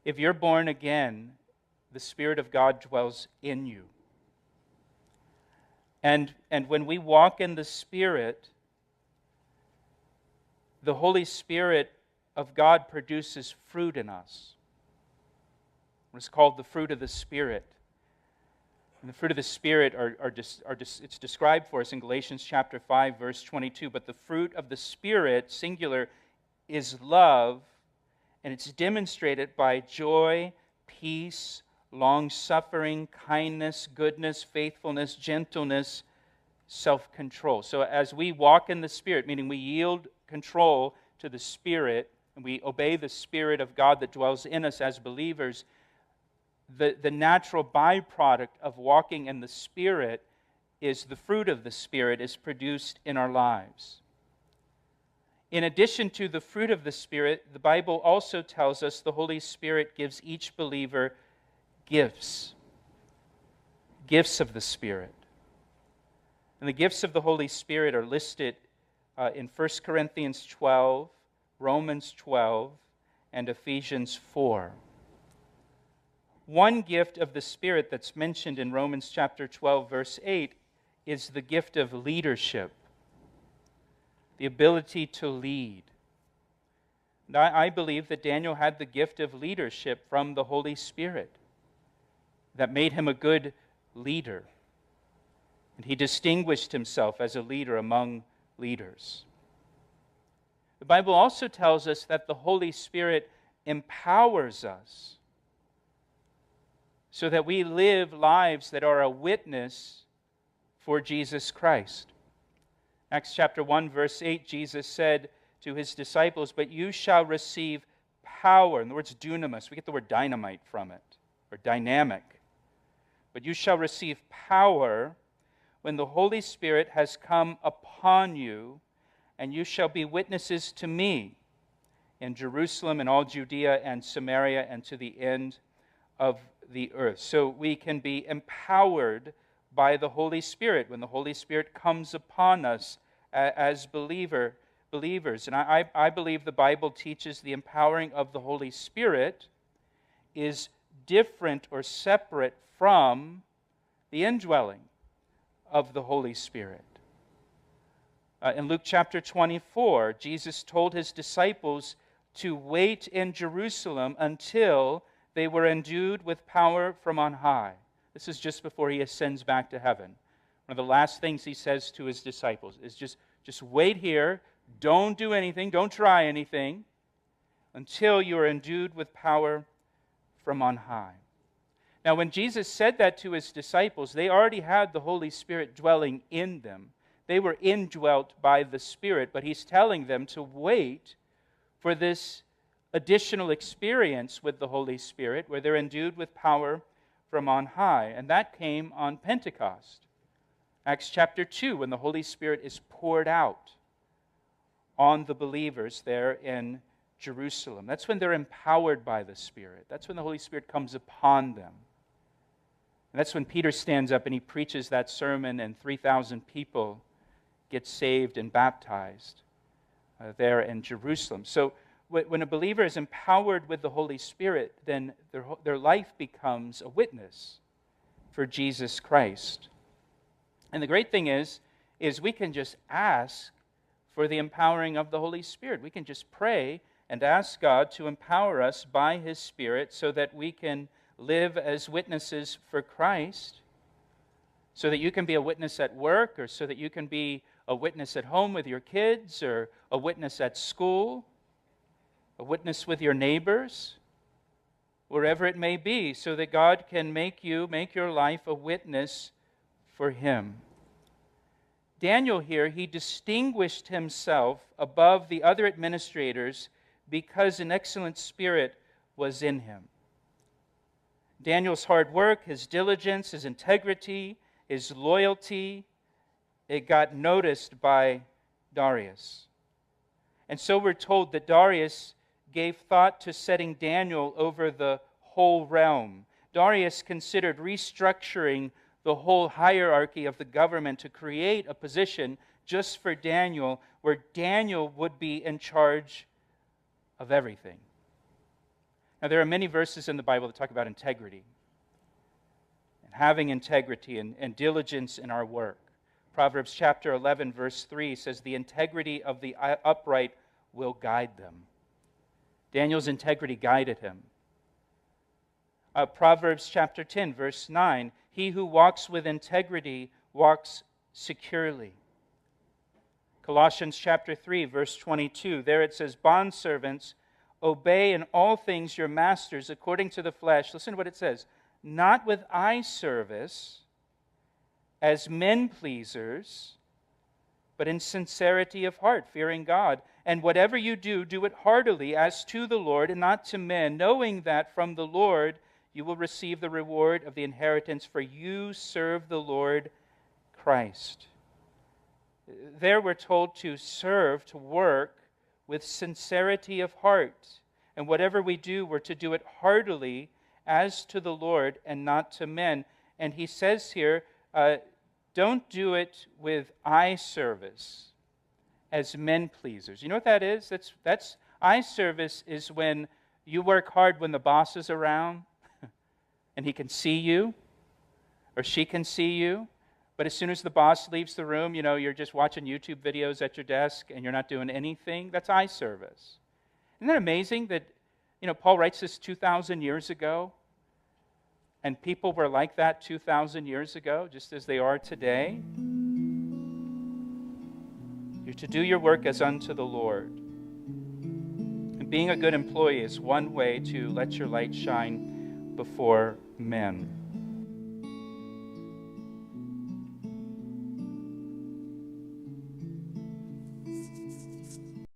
If you're born again, the Spirit of God dwells in you. And when we walk in the Spirit, the Holy Spirit of God produces fruit in us. It's called the fruit of the Spirit. And the fruit of the Spirit it's described for us in Galatians chapter 5, verse 22. But the fruit of the Spirit, singular, is love, and it's demonstrated by joy, peace, long-suffering, kindness, goodness, faithfulness, gentleness, self-control. So as we walk in the Spirit, meaning we yield control to the Spirit, and we obey the Spirit of God that dwells in us as believers, the natural byproduct of walking in the Spirit is the fruit of the Spirit is produced in our lives. In addition to the fruit of the Spirit, the Bible also tells us the Holy Spirit gives each believer gifts. Gifts of the Spirit. And the gifts of the Holy Spirit are listed in 1 Corinthians 12, Romans 12, and Ephesians 4. One gift of the Spirit that's mentioned in Romans chapter 12, verse 8, is the gift of leadership, the ability to lead. And I believe that Daniel had the gift of leadership from the Holy Spirit that made him a good leader. And he distinguished himself as a leader among leaders. The Bible also tells us that the Holy Spirit empowers us so that we live lives that are a witness for Jesus Christ. Acts chapter 1, verse 8, Jesus said to his disciples, "But you shall receive power." In the words dunamis, we get the word dynamite from it, or dynamic. "But you shall receive power when the Holy Spirit has come upon you, and you shall be witnesses to me in Jerusalem and all Judea and Samaria and to the end of the earth." So we can be empowered by the Holy Spirit when the Holy Spirit comes upon us as believers. And I believe the Bible teaches the empowering of the Holy Spirit is different or separate from the indwelling of the Holy Spirit. In Luke chapter 24, Jesus told his disciples to wait in Jerusalem until they were endued with power from on high. This is just before he ascends back to heaven. One of the last things he says to his disciples is just wait here, don't do anything, don't try anything, until you are endued with power from on high. Now, when Jesus said that to his disciples, they already had the Holy Spirit dwelling in them. They were indwelt by the Spirit, but he's telling them to wait for this additional experience with the Holy Spirit, where they're endued with power from on high. And that came on Pentecost. Acts chapter 2, when the Holy Spirit is poured out on the believers there in Jerusalem. That's when they're empowered by the Spirit. That's when the Holy Spirit comes upon them. And that's when Peter stands up and he preaches that sermon, and 3,000 people get saved and baptized there in Jerusalem. So when a believer is empowered with the Holy Spirit, then their life becomes a witness for Jesus Christ. And the great thing is we can just ask for the empowering of the Holy Spirit. We can just pray and ask God to empower us by His Spirit so that we can live as witnesses for Christ, so that you can be a witness at work, or so that you can be a witness at home with your kids, or a witness at school, a witness with your neighbors, wherever it may be, so that God can make your life a witness for Him. Daniel here, he distinguished himself above the other administrators because an excellent spirit was in him. Daniel's hard work, his diligence, his integrity, his loyalty, it got noticed by Darius. And so we're told that Darius gave thought to setting Daniel over the whole realm. Darius considered restructuring the whole hierarchy of the government to create a position just for Daniel, where Daniel would be in charge of everything. Now, there are many verses in the Bible that talk about integrity and having integrity and diligence in our work. Proverbs chapter 11, verse 3 says, "The integrity of the upright will guide them." Daniel's integrity guided him. Proverbs chapter 10, verse 9, "He who walks with integrity walks securely." Colossians chapter 3, verse 22, there it says, "Bondservants, obey in all things your masters according to the flesh." Listen to what it says. "Not with eye service as men pleasers, but in sincerity of heart, fearing God. And whatever you do, do it heartily as to the Lord and not to men, knowing that from the Lord you will receive the reward of the inheritance, for you serve the Lord Christ." There we're told to serve, to work with sincerity of heart. And whatever we do, we're to do it heartily as to the Lord and not to men. And he says here, don't do it with eye service as men pleasers. You know what that is? That's eye service is when you work hard when the boss is around and he can see you or she can see you. But as soon as the boss leaves the room, you're just watching YouTube videos at your desk and you're not doing anything. That's eye service. Isn't that amazing that, Paul writes this 2,000 years ago, and people were like that 2,000 years ago, just as they are today? You're to do your work as unto the Lord. And being a good employee is one way to let your light shine before men.